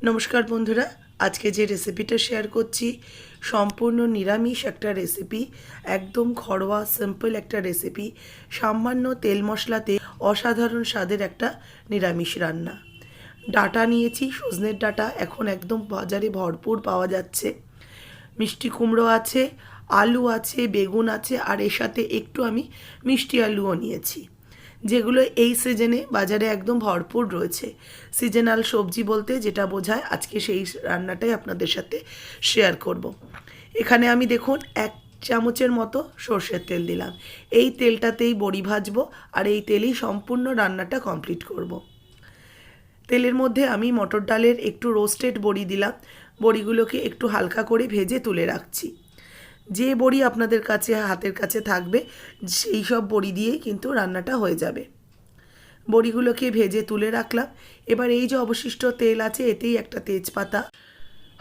নমস্কার বন্ধুরা, আজকে যে রেসিপিটা শেয়ার করছি সম্পূর্ণ নিরামিষ একটা রেসিপি। একদম ঘরোয়া সিম্পল একটা রেসিপি, সামান্য তেল মশলাতে অসাধারণ স্বাদের একটা নিরামিষ রান্না। ডাঁটা নিয়েছি, সজনের ডাঁটা এখন একদম বাজারে ভরপুর পাওয়া যাচ্ছে। মিষ্টি কুমড়ো আছে, আলু আছে, বেগুন আছে, আর এর সাথে একটু আমি মিষ্টি আলুও নিয়েছি, যেগুলো এই সিজনে বাজারে একদম ভরপুর রয়েছে। সিজনাল সবজি বলতে যেটা বোঝায়, আজকে সেই রান্নাটাই আপনাদের সাথে শেয়ার করব। এখানে আমি দেখুন 1 চামচের মতো সর্ষের তেল দিলাম। এই তেলটাতেই বড়ি ভাজবো, আর এই তেলেই সম্পূর্ণ রান্নাটা কমপ্লিট করব। তেলের মধ্যে আমি মটর ডালের একটু রোস্টেড বড়ি দিলাম। বড়িগুলোকে একটু হালকা করে ভেজে তুলে রাখছি। যে বড়ি আপনাদের কাছে হাতের কাছে থাকবে সেই সব বড়ি দিয়েই কিন্তু রান্নাটা হয়ে যাবে। বড়িগুলোকে ভেজে তুলে রাখলাম। এবার এই যে অবশিষ্ট তেল আছে, এতেই একটা তেজপাতা,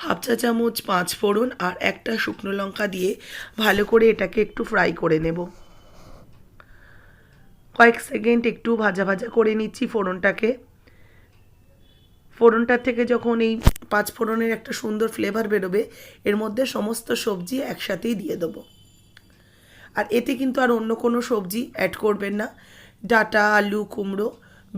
1/2 চা চামচ 5 ফোড়ন আর একটা শুকনো লঙ্কা দিয়ে ভালো করে এটাকে একটু ফ্রাই করে নেব। কয়েক সেকেন্ড একটু ভাজা ভাজা করে নিচ্ছি ফোড়নটাকে। ফোড়নটার থেকে যখন এই 5 ফোড়নের একটা সুন্দর ফ্লেভার বেরোবে, এর মধ্যে সমস্ত সবজি একসাথেই দিয়ে দেবো। আর এতে কিন্তু আর অন্য কোনো সবজি অ্যাড করবেন না। ডাঁটা, আলু, কুমড়ো,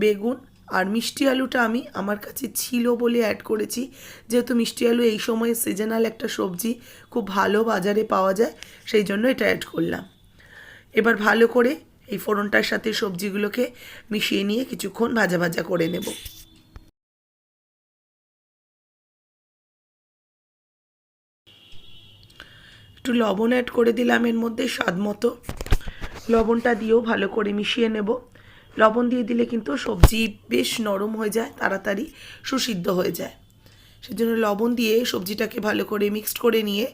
বেগুন আর মিষ্টি আলুটা আমি আমার কাছে ছিল বলে অ্যাড করেছি, যেহেতু মিষ্টি আলু এই সময় সিজনাল একটা সবজি, খুব ভালো বাজারে পাওয়া যায়, সেই জন্য এটা অ্যাড করলাম। এবার ভালো করে এই ফোড়নটার সাথে সবজিগুলোকে মিশিয়ে নিয়ে কিছুক্ষণ ভাজা ভাজা করে নেব। একটু লবণ অ্যাড করে দিলাম এর মধ্যে স্বাদ মতো। লবণটা দিয়েও ভালো করে মিশিয়ে নেব। লবণ দিয়ে দিলে কিন্তু সবজি বেশ নরম হয়ে যায়, তাড়াতাড়ি সুসিদ্ধ হয়ে যায়। সেজন্য লবণ দিয়ে সবজিটাকে ভালো করে মিক্সড করে নিয়ে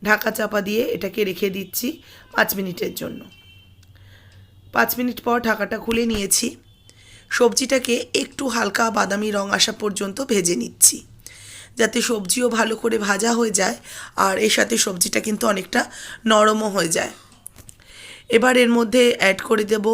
ঢাকা চাপা দিয়ে এটাকে রেখে দিচ্ছি 5 মিনিটের জন্য। 5 মিনিট পর ঢাকাটা খুলে নিয়েছি। সবজিটাকে একটু হালকা বাদামি রং আসা পর্যন্ত ভেজে নিচ্ছি, যাতে সবজিও ভালো করে ভাজা হয়ে যায় আর এর সাথে সবজিটা কিন্তু অনেকটা নরমও হয়ে যায়। এবার এর মধ্যে অ্যাড করে দেব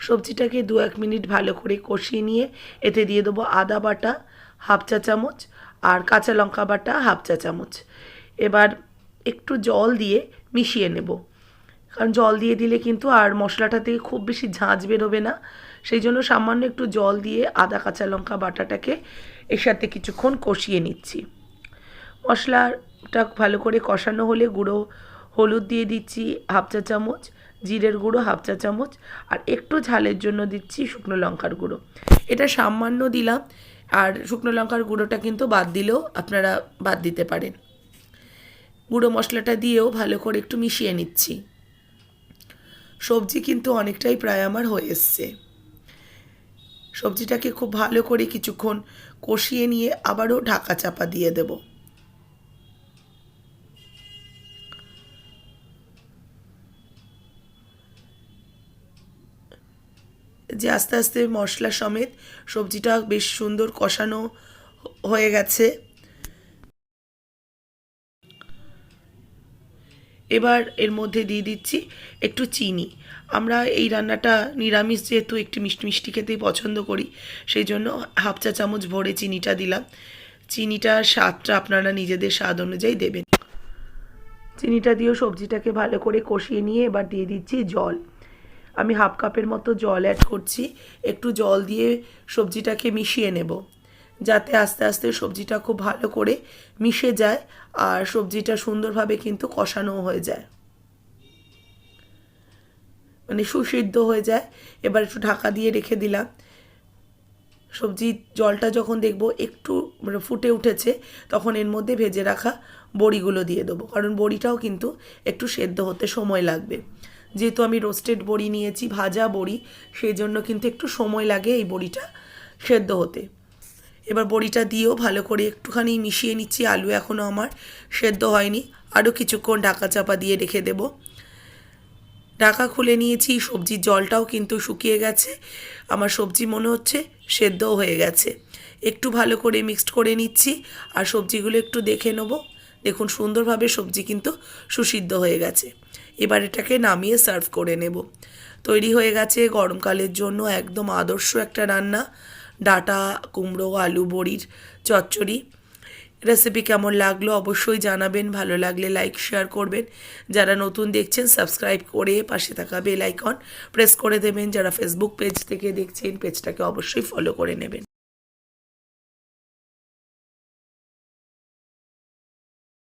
সবজিটাকে 2-1 মিনিট ভালো করে কষিয়ে নিয়ে এতে দিয়ে দেবো আদা বাটা 1/2 চা চামচ আর কাঁচা লঙ্কা বাটা 1/2 চা চামচ। এবার একটু জল দিয়ে মিশিয়ে নেব, কারণ জল দিয়ে দিলে কিন্তু আর মশলাটা থেকে খুব বেশি ঝাঁঝ বেরোবে না। সেই জন্য সামান্য একটু জল দিয়ে আদা কাঁচা লঙ্কা বাটাটাকে এর সাথে কিছুক্ষণ কষিয়ে নিচ্ছি। মশলাটা ভালো করে কষানো হলে গুঁড়ো হলুদ দিয়ে দিচ্ছি 1/2 চা চামচ, জিরের গুঁড়ো 1/2 চা চামচ, আর একটু ঝালের জন্য দিচ্ছি শুকনো লঙ্কার গুঁড়ো। এটা সামান্য দিলাম, আর শুকনো লঙ্কার গুঁড়োটা কিন্তু বাদ দিলেও আপনারা বাদ দিতে পারেন। গুঁড়ো মশলাটা দিয়েও ভালো করে একটু মিশিয়ে নিচ্ছি। সবজি কিন্তু অনেকটাই প্রায় আমার হয়ে এসছে। সবজিটাকে খুব ভালো করে কিছুক্ষণ কষিয়ে নিয়ে আবারও ঢাকা চাপা দিয়ে দেব। যে আস্তে আস্তে মশলা সমেত সবজিটা বেশ সুন্দর কষানো হয়ে গেছে। এবার এর মধ্যে দিয়ে দিচ্ছি একটু চিনি। আমরা এই রান্নাটা নিরামিষ যেহেতু একটু মিষ্টি মিষ্টি খেতেই পছন্দ করি, সেই জন্য 1/2 চা চামচ ভরে চিনিটা দিলাম। চিনিটার স্বাদটা আপনারা নিজেদের স্বাদ অনুযায়ী দেবেন। চিনিটা দিয়েও সবজিটাকে ভালো করে কষিয়ে নিয়ে এবার দিয়ে দিচ্ছি জল। আমি 1/2 কাপের মতো জল অ্যাড করছি। একটু জল দিয়ে সবজিটাকে মিশিয়ে নেব, যাতে আস্তে আস্তে সবজিটা খুব ভালো করে মিশে যায় আর সবজিটা সুন্দরভাবে কিন্তু কষানোও হয়ে যায়, মানে সুসিদ্ধ হয়ে যায়। এবার একটু ঢাকা দিয়ে রেখে দিলাম। সবজির জলটা যখন দেখব একটু ফুটে উঠেছে, তখন এর মধ্যে ভেজে রাখা বড়িগুলো দিয়ে দেবো, কারণ বড়িটাও কিন্তু একটু সেদ্ধ হতে সময় লাগবে। যেহেতু আমি রোস্টেড বড়ি নিয়েছি, ভাজা বড়ি, সেই জন্য কিন্তু একটু সময় লাগে এই বড়িটা সেদ্ধ হতে। এবার বড়িটা দিয়েও ভালো করে একটুখানি মিশিয়ে নিচ্ছি। আলু এখনও আমার সেদ্ধ হয়নি, আরও কিছুক্ষণ ঢাকা চাপা দিয়ে রেখে দেব। ঢাকা খুলে নিয়েছি, সবজির জলটাও কিন্তু শুকিয়ে গেছে। আমার সবজি মনে হচ্ছে সেদ্ধও হয়ে গেছে। একটু ভালো করে মিক্সড করে নিচ্ছি আর সবজিগুলো একটু দেখে নেব। দেখুন সুন্দরভাবে সবজি কিন্তু সুসিদ্ধ হয়ে গেছে। এবার এটাকে নামিয়ে সার্ভ করে নেব। তৈরি হয়ে গেছে গরমকালের জন্য একদম আদর্শ একটা রান্না, ডাঁটা কুমড়ো আলু বড়ির চচ্চড়ি। রেসিপি কেমন লাগলো অবশ্যই জানাবেন, ভালো লাগলে লাইক শেয়ার করবেন, যারা নতুন দেখছেন সাবস্ক্রাইব করে পাশে থাকা বেল আইকন প্রেস করে দেবেন, যারা ফেসবুক পেজ থেকে দেখছেন পেজটাকে অবশ্যই ফলো করে নেবেন।